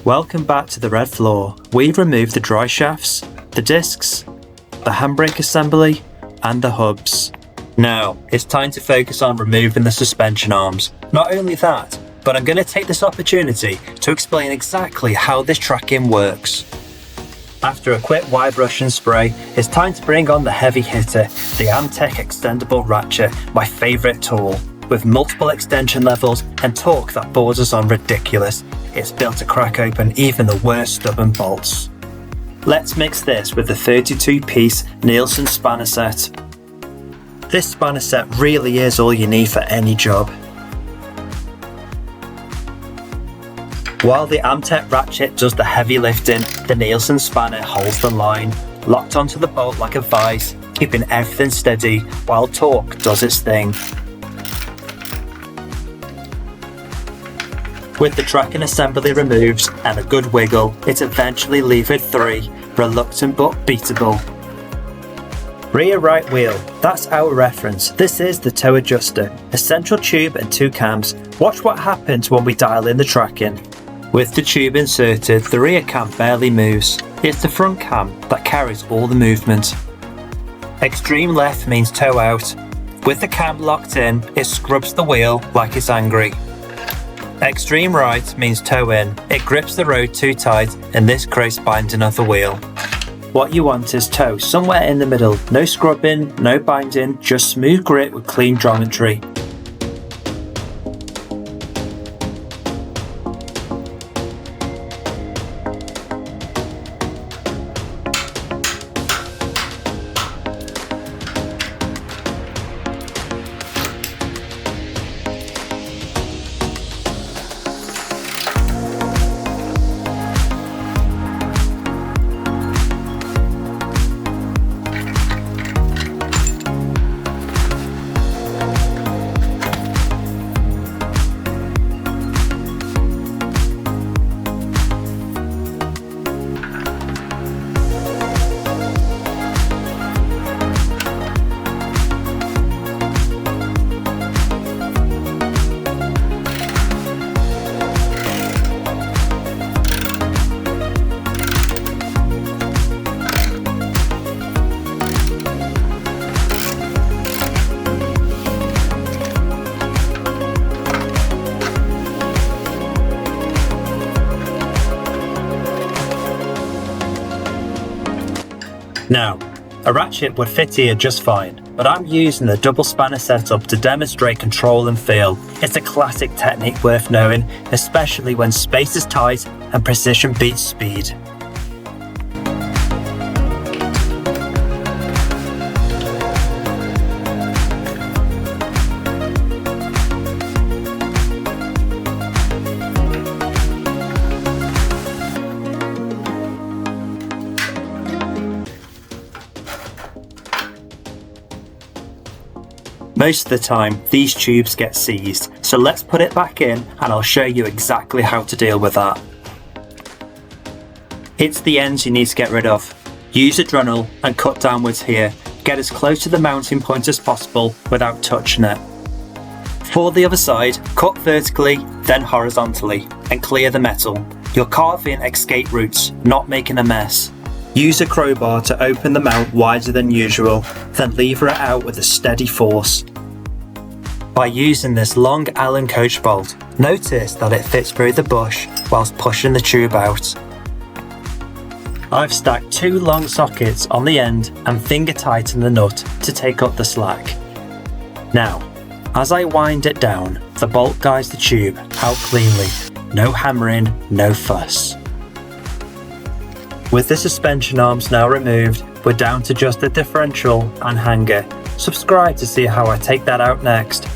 Welcome back to the red floor. We've removed the dry shafts, the discs, the handbrake assembly, and the hubs. Now, it's time to focus on removing the suspension arms. Not only that, but I'm going to take this opportunity to explain exactly how this tracking works. After a quick wire brush and spray, it's time to bring on the heavy hitter, the Amtech extendable ratchet, my favourite tool. With multiple extension levels and torque that borders on ridiculous, it's built to crack open even the worst stubborn bolts. Let's mix this with the 32-piece Nielsen spanner set. This spanner set really is all you need for any job. While the Amtech ratchet does the heavy lifting, the Nielsen spanner holds the line, locked onto the bolt like a vice, keeping everything steady while torque does its thing. With the tracking assembly removed and a good wiggle, it eventually levered 3, reluctant but beatable. Rear right wheel, that's our reference. This is the toe adjuster, a central tube and 2 cams. Watch what happens when we dial in the tracking. With the tube inserted, the rear cam barely moves. It's the front cam that carries all the movement. Extreme left means toe out. With the cam locked in, it scrubs the wheel like it's angry. Extreme right means toe in. It grips the road too tight and this creates binding of the wheel. What you want is toe somewhere in the middle. No scrubbing, no binding, just smooth grip with clean geometry. Now, a ratchet would fit here just fine, but I'm using the double spanner setup to demonstrate control and feel. It's a classic technique worth knowing, especially when space is tight and precision beats speed. Most of the time, these tubes get seized, so let's put it back in and I'll show you exactly how to deal with that. It's the ends you need to get rid of. Use a Dremel and cut downwards here. Get as close to the mounting point as possible without touching it. For the other side, cut vertically, then horizontally, and clear the metal. You're carving escape routes, not making a mess. Use a crowbar to open the mount wider than usual, then lever it out with a steady force. By using this long Allen coach bolt, notice that it fits through the bush whilst pushing the tube out. I've stacked 2 long sockets on the end and finger tighten the nut to take up the slack. Now, as I wind it down, the bolt guides the tube out cleanly. No hammering, no fuss. With the suspension arms now removed, we're down to just the differential and hanger. Subscribe to see how I take that out next.